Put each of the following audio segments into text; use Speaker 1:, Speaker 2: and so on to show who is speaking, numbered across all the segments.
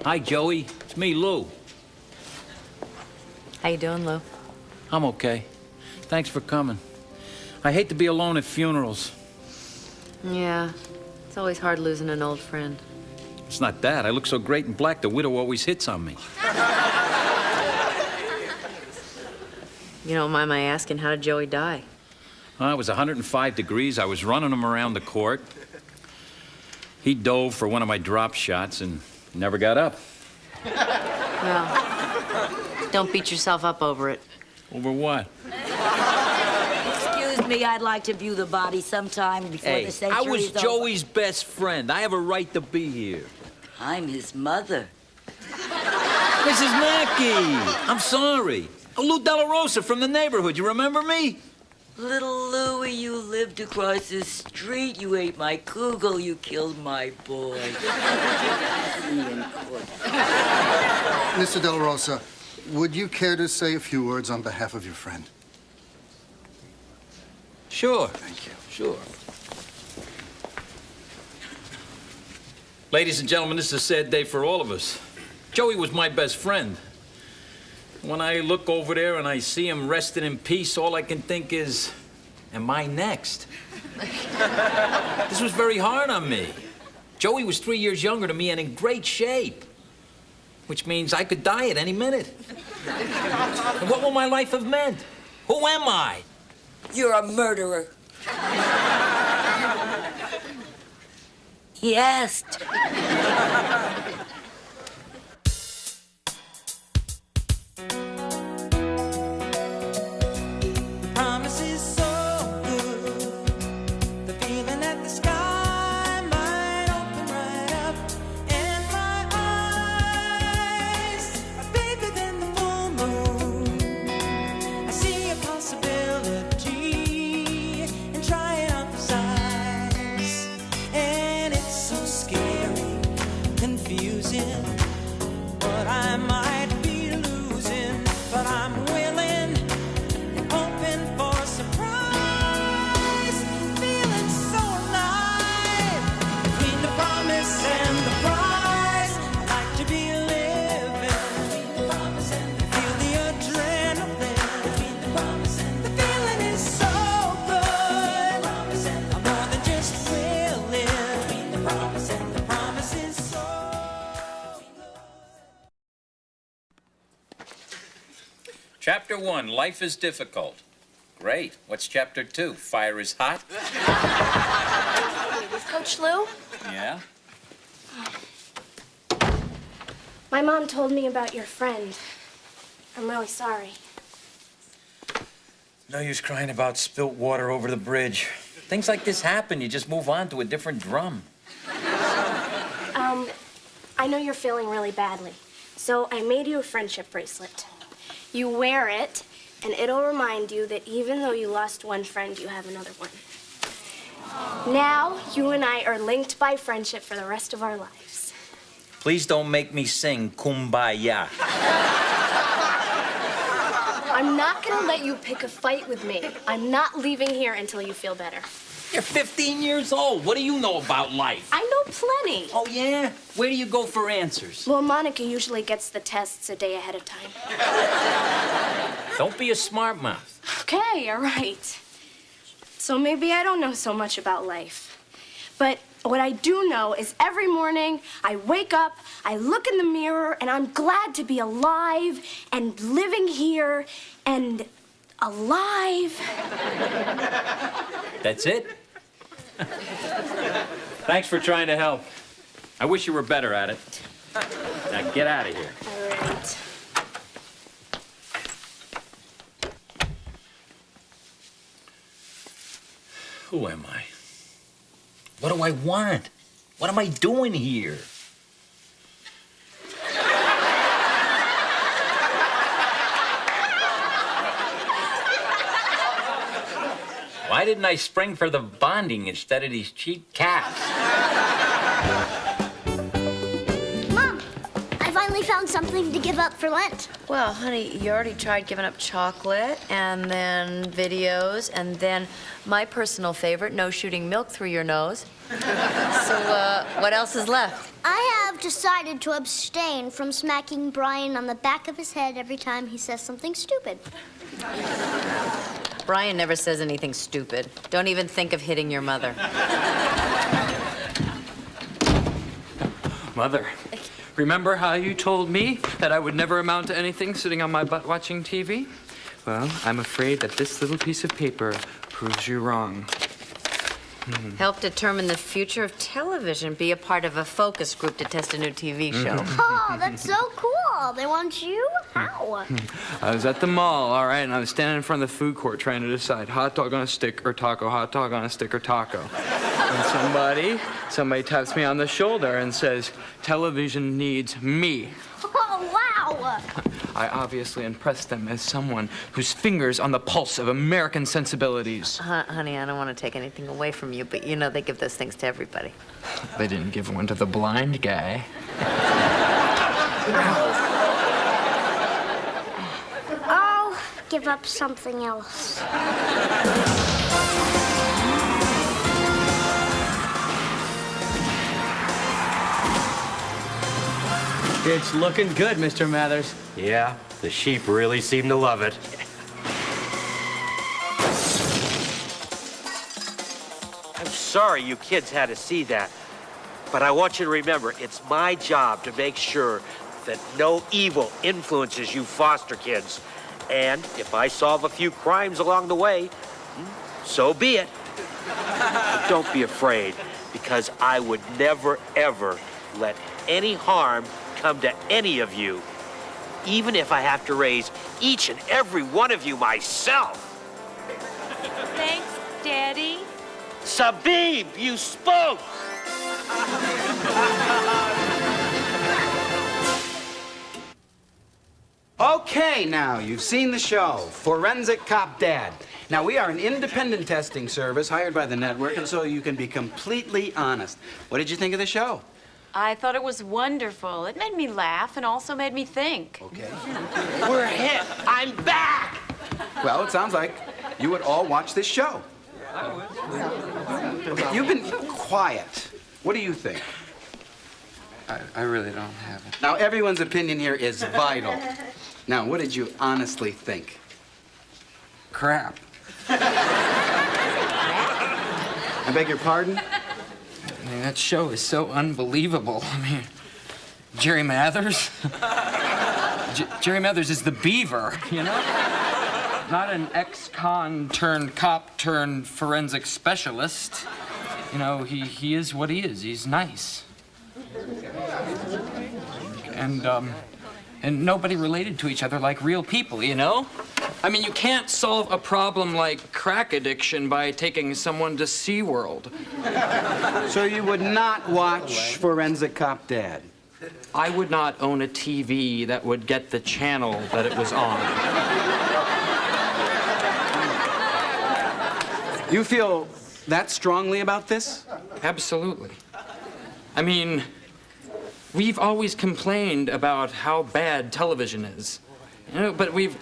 Speaker 1: Hi, Joey. It's me, Lou.
Speaker 2: How you doing, Lou?
Speaker 1: I'm okay. Thanks for coming. I hate to be alone at funerals.
Speaker 2: Yeah, it's always hard losing an old friend.
Speaker 1: It's not that. I look so great in black, the widow always hits on me.
Speaker 2: You don't mind my asking, how did Joey die?
Speaker 1: It was 105 degrees. I was running him around the court. He dove for one of my drop shots and never got up.
Speaker 2: Well, don't beat yourself up over it.
Speaker 1: Over what?
Speaker 3: Excuse me, I'd like to view the body sometime before the century
Speaker 4: I was
Speaker 3: is over.
Speaker 4: Joey's best friend. I have a right to be here.
Speaker 3: I'm his mother.
Speaker 4: Mrs. Mackey, I'm sorry. Lou Della Rosa from the neighborhood. You remember me?
Speaker 3: Little Louie, you lived across the street. You ate my kugel. You killed my boy.
Speaker 5: Mr. Della Rosa, would you care to say a few words on behalf of your friend?
Speaker 4: Sure.
Speaker 5: Thank you.
Speaker 4: Sure.
Speaker 1: Ladies and gentlemen, this is a sad day for all of us. Joey was my best friend. When I look over there and I see him resting in peace, all I can think is, am I next? This was very hard on me. Joey was 3 years younger than me and in great shape, which means I could die at any minute. And what will my life have meant? Who am I?
Speaker 3: You're a murderer. He asked.
Speaker 1: Chapter 1, life is difficult. Great. What's Chapter 2? Fire is hot?
Speaker 6: Coach Lou?
Speaker 1: Yeah?
Speaker 6: My mom told me about your friend. I'm really sorry.
Speaker 1: No use crying about spilt water over the bridge. Things like this happen. You just move on to a different drum.
Speaker 6: I know you're feeling really badly, so I made you a friendship bracelet. You wear it, and it'll remind you that even though you lost one friend, you have another one. Now, you and I are linked by friendship for the rest of our lives.
Speaker 4: Please don't make me sing Kumbaya.
Speaker 6: I'm not gonna let you pick a fight with me. I'm not leaving here until you feel better.
Speaker 4: You're 15 years old. What do you know about life?
Speaker 6: I know plenty.
Speaker 4: Oh, yeah? Where do you go for answers?
Speaker 6: Well, Monica usually gets the tests a day ahead of time.
Speaker 1: Don't be a smart mouth.
Speaker 6: Okay, all right. So maybe I don't know so much about life. But what I do know is every morning I wake up, I look in the mirror, and I'm glad to be alive and living here and alive.
Speaker 1: That's it? Thanks for trying to help. I wish you were better at it. Now get out of here.
Speaker 6: All right.
Speaker 4: Who am I? What do I want? What am I doing here?
Speaker 1: Why didn't I spring for the bonding instead of these cheap caps?
Speaker 7: Mom, I finally found something to give up for Lent.
Speaker 2: Well, honey, you already tried giving up chocolate and then videos and then my personal favorite, no shooting milk through your nose. So, what else is left?
Speaker 7: I have decided to abstain from smacking Brian on the back of his head every time he says something stupid.
Speaker 2: Brian never says anything stupid. Don't even think of hitting your mother.
Speaker 8: Mother, remember how you told me that I would never amount to anything sitting on my butt watching TV? Well, I'm afraid that this little piece of paper proves you wrong.
Speaker 2: Help determine the future of television. Be a part of a focus group to test a new TV show.
Speaker 7: Oh, that's so cool. They want you? How?
Speaker 8: I was at the mall, all right, and I was standing in front of the food court trying to decide hot dog on a stick or taco, hot dog on a stick or taco. And somebody taps me on the shoulder and says, television needs me.
Speaker 7: Oh, wow.
Speaker 8: I obviously impressed them as someone whose finger's on the pulse of American sensibilities.
Speaker 2: Honey, I don't want to take anything away from you, but you know they give those things to everybody.
Speaker 8: They didn't give one to the blind guy.
Speaker 7: I'll give up something else.
Speaker 9: It's looking good, Mr. Mathers.
Speaker 10: Yeah, the sheep really seem to love it. I'm sorry you kids had to see that, but I want you to remember, it's my job to make sure that no evil influences you foster kids. And if I solve a few crimes along the way, so be it. But don't be afraid, because I would never, ever let any harm come to any of you, even if I have to raise each and every one of you myself.
Speaker 3: Thanks, Daddy.
Speaker 10: Sabib, you spoke!
Speaker 9: Okay, now, you've seen the show, Forensic Cop Dad. Now, we are an independent testing service hired by the network, and so you can be completely honest. What did you think of the show?
Speaker 11: I thought it was wonderful. It made me laugh and also made me think.
Speaker 9: Okay.
Speaker 10: We're hit. I'm back!
Speaker 9: Well, it sounds like you would all watch this show. Okay, you've been quiet. What do you think?
Speaker 8: I really don't have it.
Speaker 9: Now, everyone's opinion here is vital. Now, what did you honestly think?
Speaker 8: Crap.
Speaker 9: I beg your pardon?
Speaker 8: I mean, that show is so unbelievable. I mean, Jerry Mathers? Jerry Mathers is the beaver, you know? Not an ex-con turned cop turned forensic specialist. You know, he is what he is. He's nice. And nobody related to each other like real people, you know? I mean, you can't solve a problem like crack addiction by taking someone to SeaWorld.
Speaker 9: So you would not watch Forensic Cop Dad?
Speaker 8: I would not own a TV that would get the channel that it was on.
Speaker 9: You feel that strongly about this?
Speaker 8: Absolutely. I mean, we've always complained about how bad television is. You know, but we've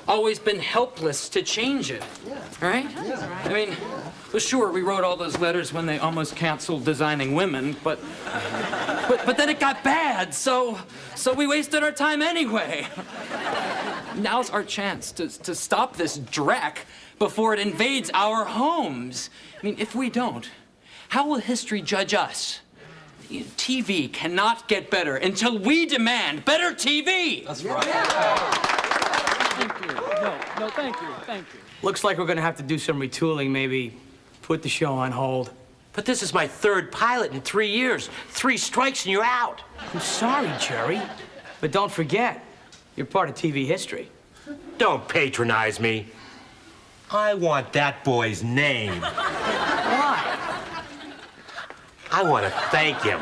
Speaker 8: always been helpless to change it, right? I mean, well, sure, we wrote all those letters when they almost canceled Designing Women, but then it got bad, so we wasted our time anyway. Now's our chance to stop this dreck before it invades our homes. I mean, if we don't, how will history judge us? TV cannot get better until we demand better TV.
Speaker 9: That's right. Thank you. No, thank you. Looks like we're going to have to do some retooling, maybe put the show on hold.
Speaker 10: But this is my third pilot in 3 years. 3 strikes and you're out.
Speaker 9: I'm sorry, Jerry, but don't forget, you're part of TV history.
Speaker 10: Don't patronize me. I want that boy's name.
Speaker 9: Why?
Speaker 10: I want to thank him.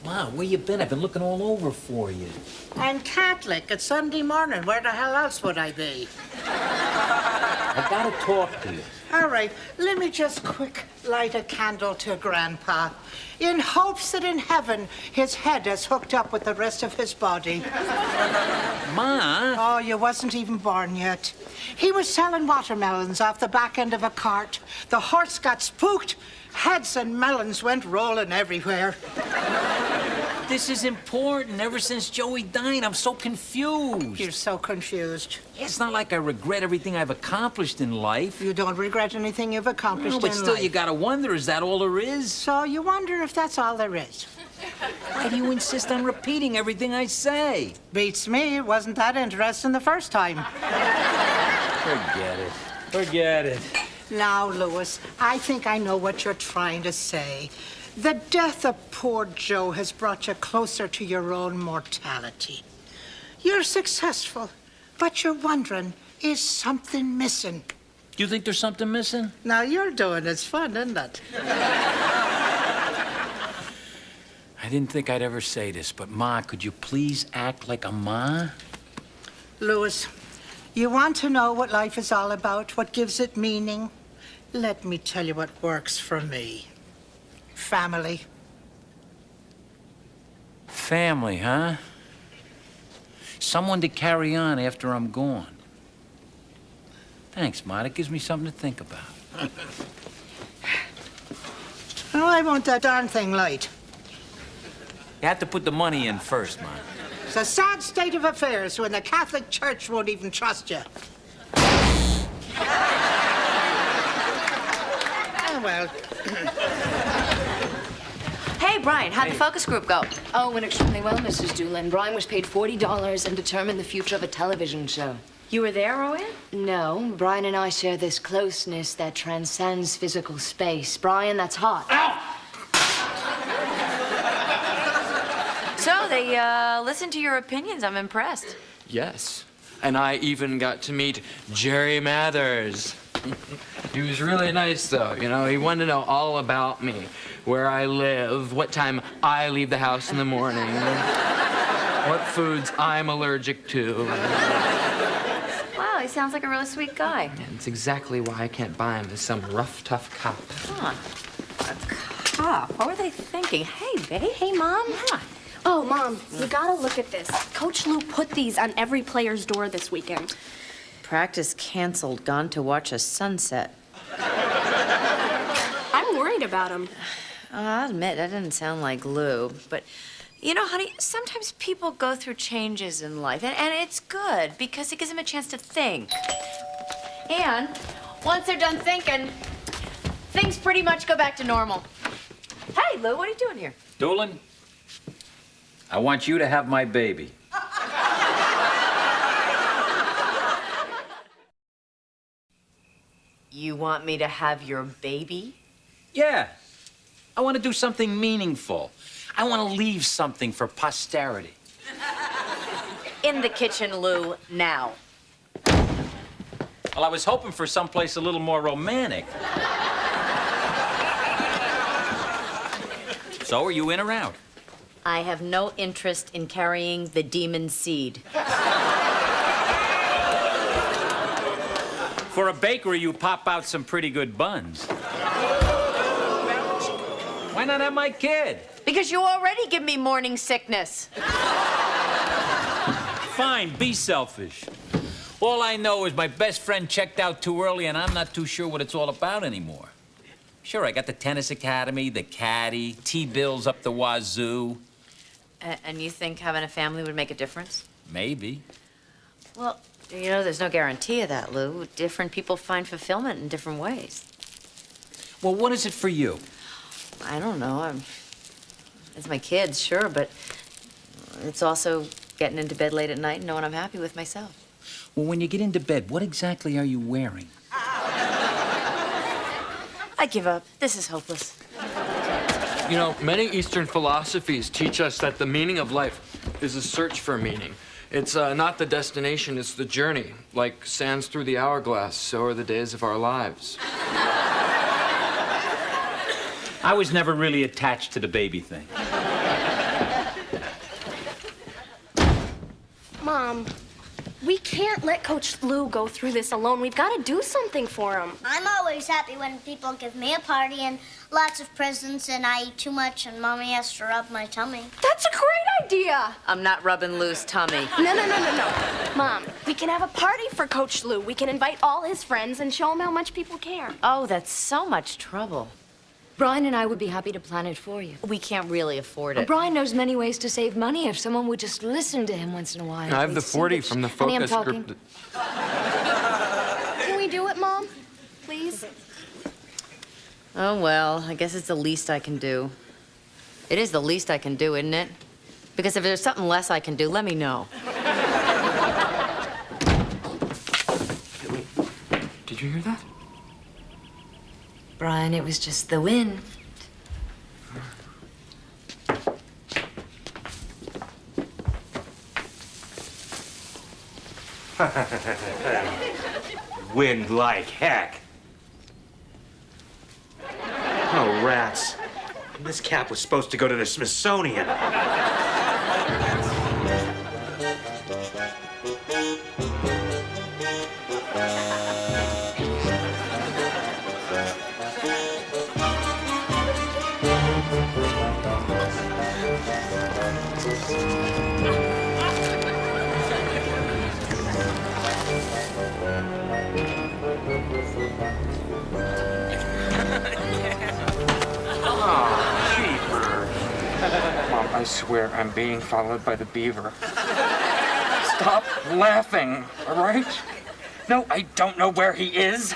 Speaker 1: Wow, where you been? I've been looking all over for you.
Speaker 12: I'm Catholic. It's Sunday morning. Where the hell else would I be?
Speaker 1: I gotta talk to you.
Speaker 12: All right, let me just quick light a candle to Grandpa in hopes that in heaven his head is hooked up with the rest of his body.
Speaker 1: Ma?
Speaker 12: Oh, you wasn't even born yet. He was selling watermelons off the back end of a cart. The horse got spooked. Heads and melons went rolling everywhere.
Speaker 1: This is important. Ever since Joey died, I'm so confused.
Speaker 12: You're so confused.
Speaker 1: It's not like I regret everything I've accomplished in life.
Speaker 12: You don't regret anything you've accomplished
Speaker 1: No, but
Speaker 12: in
Speaker 1: still,
Speaker 12: life.
Speaker 1: you gotta wonder, is that all there is?
Speaker 12: So you wonder if that's all there is.
Speaker 1: Why do you insist on repeating everything I say?
Speaker 12: Beats me. It wasn't that interesting the first time.
Speaker 1: Forget it. Forget it.
Speaker 12: Now, Louis, I think I know what you're trying to say. The death of poor Joe has brought you closer to your own mortality. You're successful, but you're wondering, is something missing?
Speaker 1: You think there's something missing?
Speaker 12: Now, you're doing it's fun, isn't it?
Speaker 1: I didn't think I'd ever say this, but Ma, could you please act like a ma?
Speaker 12: Louis, you want to know what life is all about, what gives it meaning? Let me tell you what works for me. Family.
Speaker 1: Family, huh? Someone to carry on after I'm gone. Thanks, Ma. It gives me something to think about.
Speaker 12: Oh, I want that darn thing light.
Speaker 1: You have to put the money in first, Ma.
Speaker 12: It's a sad state of affairs when the Catholic Church won't even trust you. Oh, well.
Speaker 2: Hey, Brian, how'd the focus group go?
Speaker 13: Oh, went extremely well, Mrs. Doolin. Brian was paid $40 and determined the future of a television show.
Speaker 2: You were there, Rowan?
Speaker 13: No, Brian and I share this closeness that transcends physical space. Brian, that's hot.
Speaker 1: Ow!
Speaker 2: So they listened to your opinions. I'm impressed.
Speaker 8: Yes. And I even got to meet Jerry Mathers. He was really nice, though. You know, he wanted to know all about me, where I live, what time I leave the house in the morning, what foods I'm allergic to.
Speaker 2: Wow, he sounds like a really sweet guy.
Speaker 8: And it's exactly why I can't buy him as some rough, tough cop.
Speaker 2: Huh. A cop? What were they thinking? Hey, babe.
Speaker 6: Hey, Mom.
Speaker 2: Yeah.
Speaker 6: Oh, Mom, you gotta look at this. Coach Lou put these on every player's door this weekend.
Speaker 2: Practice canceled, gone to watch a sunset.
Speaker 6: I'm worried about him.
Speaker 2: I'll admit, that didn't sound like Lou, but you know, honey, sometimes people go through changes in life, and it's good because it gives them a chance to think. And once they're done thinking, things pretty much go back to normal. Hey, Lou, what are you doing here?
Speaker 1: Doolin, I want you to have my baby.
Speaker 2: You want me to have your baby?
Speaker 1: Yeah. I want to do something meaningful. I want to leave something for posterity.
Speaker 2: In the kitchen, Lou, now.
Speaker 1: Well, I was hoping for someplace a little more romantic. So, are you in or out?
Speaker 2: I have no interest in carrying the demon seed.
Speaker 1: For a bakery, you pop out some pretty good buns. Why not have my kid?
Speaker 2: Because you already give me morning sickness.
Speaker 1: Fine, be selfish. All I know is my best friend checked out too early, and I'm not too sure what it's all about anymore. Sure, I got the tennis academy, the caddy, T-bills up the wazoo.
Speaker 2: And you think having a family would make a difference?
Speaker 1: Maybe.
Speaker 2: Well, you know, there's no guarantee of that, Lou. Different people find fulfillment in different ways.
Speaker 1: Well, what is it for you?
Speaker 2: I don't know. It's my kids, sure, but it's also getting into bed late at night and knowing I'm happy with myself.
Speaker 1: Well, when you get into bed, what exactly are you wearing?
Speaker 2: I give up. This is hopeless.
Speaker 8: You know, many Eastern philosophies teach us that the meaning of life is a search for meaning. It's not the destination, it's the journey. Like sands through the hourglass, so are the days of our lives.
Speaker 1: I was never really attached to the baby thing.
Speaker 6: Mom, We can't let Coach Lou go through this alone. We've got to do something for him.
Speaker 7: I'm always happy when people give me a party and lots of presents and I eat too much and Mommy has to rub my tummy.
Speaker 6: That's a great idea.
Speaker 2: I'm not rubbing Lou's tummy.
Speaker 6: No. Mom, we can have a party for Coach Lou. We can invite all his friends and show him how much people care.
Speaker 2: Oh, that's so much trouble.
Speaker 13: Brian and I would be happy to plan it for you.
Speaker 2: We can't really afford it.
Speaker 13: Brian knows many ways to save money if someone would just listen to him once in a while.
Speaker 8: I have the
Speaker 13: They'd see
Speaker 8: 40
Speaker 13: that
Speaker 8: from the
Speaker 13: Honey, I'm
Speaker 8: focus
Speaker 13: talking.
Speaker 8: group.
Speaker 6: Can we do it, Mom? Please?
Speaker 2: Oh, well, I guess it's the least I can do. It is the least I can do, isn't it? Because if there's something less I can do, let me know.
Speaker 8: Did you hear that?
Speaker 13: Brian, it was just the wind.
Speaker 10: Wind like heck. Oh, rats. This cap was supposed to go to the Smithsonian.
Speaker 8: Mom, I swear I'm being followed by the beaver. Stop laughing, all right? No, I don't know where he is.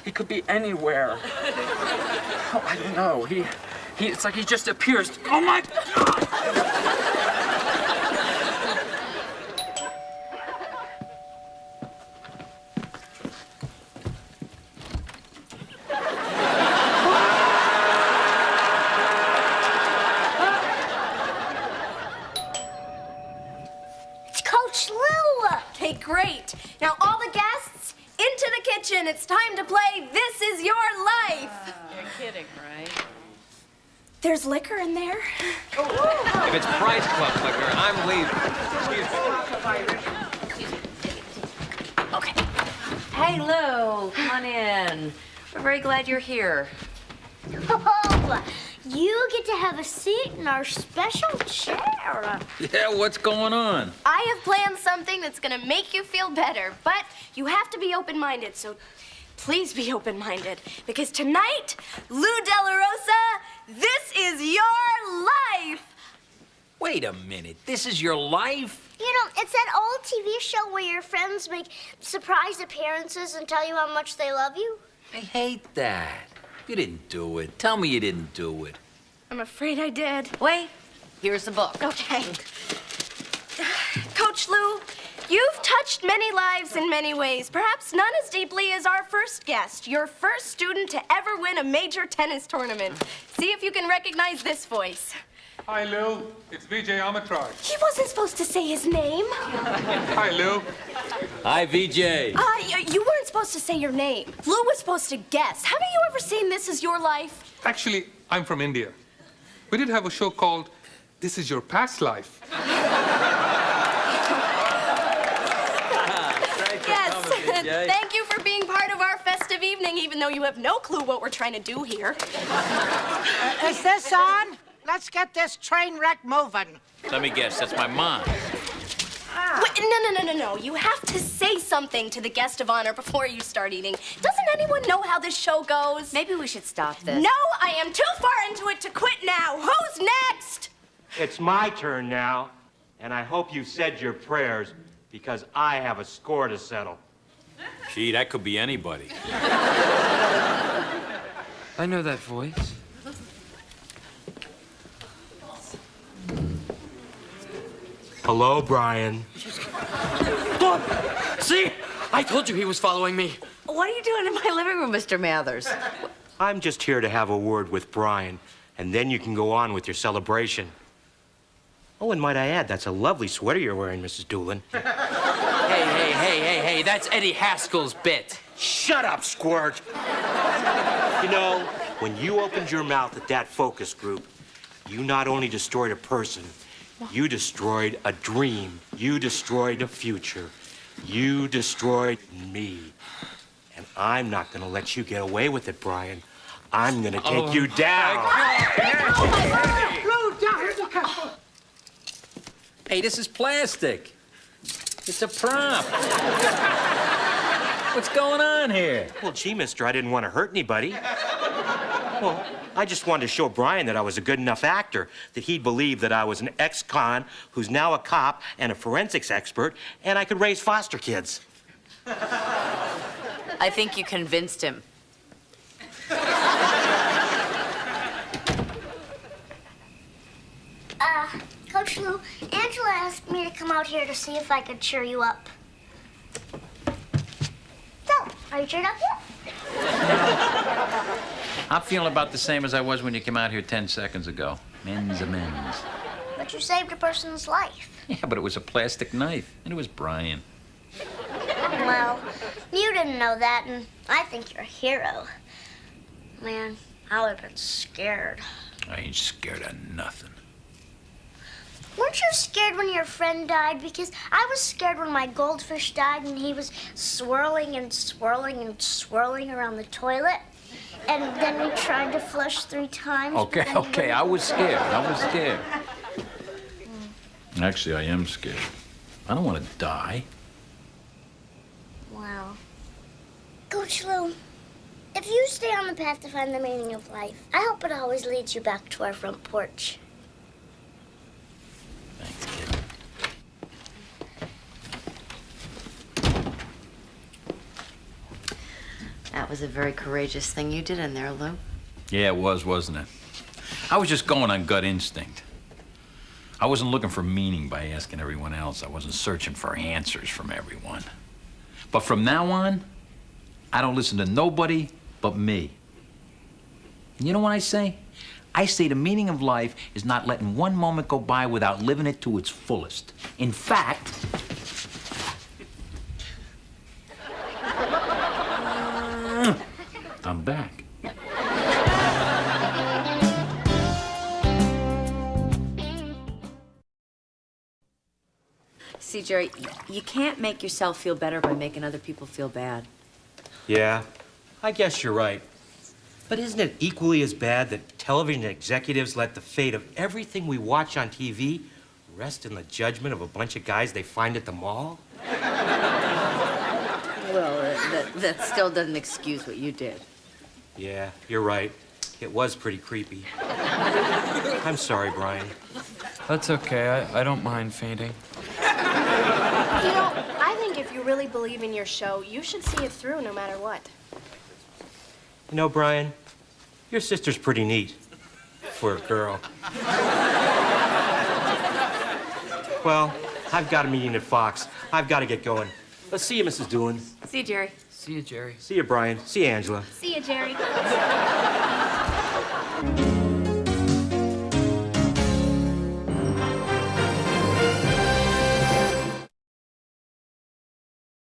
Speaker 8: He could be anywhere. Oh, I don't know. It's like he just appears. Oh my God!
Speaker 6: Okay, great. Now, all the guests, into the kitchen. It's time to play This Is Your Life.
Speaker 11: You're kidding, right?
Speaker 6: There's liquor in there.
Speaker 14: If it's Price Club liquor, I'm leaving. Excuse me.
Speaker 2: Okay. Hey, Lou, come on in. We're very glad you're here.
Speaker 7: Oh, you get to have a seat in our special chair.
Speaker 1: Yeah, what's going on?
Speaker 6: I have planned something that's gonna make you feel better, but you have to be open-minded, so please be open-minded. Because tonight, Lou De La Rosa, this is your life!
Speaker 1: Wait a minute. This is your life?
Speaker 7: You know, it's that old TV show where your friends make surprise appearances and tell you how much they love you.
Speaker 1: I hate that. You didn't do it. Tell me you didn't do it.
Speaker 6: I'm afraid I did.
Speaker 2: Wait, here's the book.
Speaker 6: Okay. Coach Lou, you've touched many lives in many ways, perhaps none as deeply as our first guest, your first student to ever win a major tennis tournament. See if you can recognize this voice.
Speaker 15: Hi, Lou. It's Vijay Amatraj.
Speaker 6: He wasn't supposed to say his name.
Speaker 15: Hi, Lou.
Speaker 1: Hi, VJ.
Speaker 6: You weren't supposed to say your name. Lou was supposed to guess. Haven't you ever seen This Is Your Life?
Speaker 15: Actually, I'm from India. We did have a show called This Is Your Past Life.
Speaker 6: Yes. Thank you for being part of our festive evening, even though you have no clue what we're trying to do here.
Speaker 12: Is this on? Let's get this train wreck moving.
Speaker 1: Let me guess, that's my mom.
Speaker 6: Wait, no. You have to say something to the guest of honor before you start eating. Doesn't anyone know how this show goes?
Speaker 2: Maybe we should stop this.
Speaker 6: No, I am too far into it to quit now. Who's next?
Speaker 10: It's my turn now, and I hope you said your prayers because I have a score to settle.
Speaker 1: Gee, that could be anybody.
Speaker 8: I know that voice.
Speaker 10: Hello, Brian.
Speaker 8: Look! See? I told you he was following me.
Speaker 2: What are you doing in my living room, Mr. Mathers?
Speaker 10: I'm just here to have a word with Brian, and then you can go on with your celebration. Oh, and might I add, that's a lovely sweater you're wearing, Mrs. Doolin.
Speaker 8: Hey, that's Eddie Haskell's bit.
Speaker 10: Shut up, Squirt! You know, when you opened your mouth at that focus group, you not only destroyed a person, you destroyed a dream. You destroyed a future. You destroyed me. And I'm not gonna let you get away with it, Brian. I'm gonna take you down.
Speaker 12: Lou, down, be careful.
Speaker 1: Hey, this is plastic. It's a prop. What's going on here?
Speaker 10: Well, gee, mister, I didn't want to hurt anybody. Well, I just wanted to show Brian that I was a good enough actor, that he'd believe that I was an ex-con who's now a cop and a forensics expert, and I could raise foster kids.
Speaker 2: I think you convinced him.
Speaker 7: Coach Lou, Angela asked me to come out here to see if I could cheer you up. So, are you cheered up yet?
Speaker 1: I'm feeling about the same as I was when you came out here 10 seconds ago. Men's amends.
Speaker 7: But you saved a person's life.
Speaker 1: Yeah, but it was a plastic knife, and it was Brian.
Speaker 7: Well, you didn't know that, and I think you're a hero. Man, I would have been scared.
Speaker 1: I ain't scared of nothing.
Speaker 7: Weren't you scared when your friend died? Because I was scared when my goldfish died and he was swirling and swirling and swirling around the toilet. And then we tried to flush 3 times.
Speaker 1: Okay, I was scared. Actually, I am scared. I don't want to die.
Speaker 7: Wow. Coach Lou, if you stay on the path to find the meaning of life, I hope it always leads you back to our front porch.
Speaker 1: Thanks, kid.
Speaker 2: That was a very courageous thing you did in there, Lou.
Speaker 1: Yeah, it was, wasn't it? I was just going on gut instinct. I wasn't looking for meaning by asking everyone else. I wasn't searching for answers from everyone. But from now on, I don't listen to nobody but me. And you know what I say? I say the meaning of life is not letting one moment go by without living it to its fullest. In fact, I'm back.
Speaker 2: See, Jerry, you can't make yourself feel better by making other people feel bad.
Speaker 10: Yeah, I guess you're right. But isn't it equally as bad that television executives let the fate of everything we watch on TV rest in the judgment of a bunch of guys they find at the mall?
Speaker 2: Well, that still doesn't excuse what you did.
Speaker 10: Yeah, you're right. It was pretty creepy. I'm sorry, Brian.
Speaker 8: That's okay. I don't mind fainting.
Speaker 6: You know, I think if you really believe in your show, you should see it through no matter what.
Speaker 10: You know, Brian, your sister's pretty neat for a girl. Well, I've got a meeting at Fox. I've got to get going. Let's see you, Mrs. Doolin.
Speaker 2: See you, Jerry.
Speaker 8: See you, Jerry.
Speaker 10: See you, Brian. See you, Angela.
Speaker 6: See you, Jerry.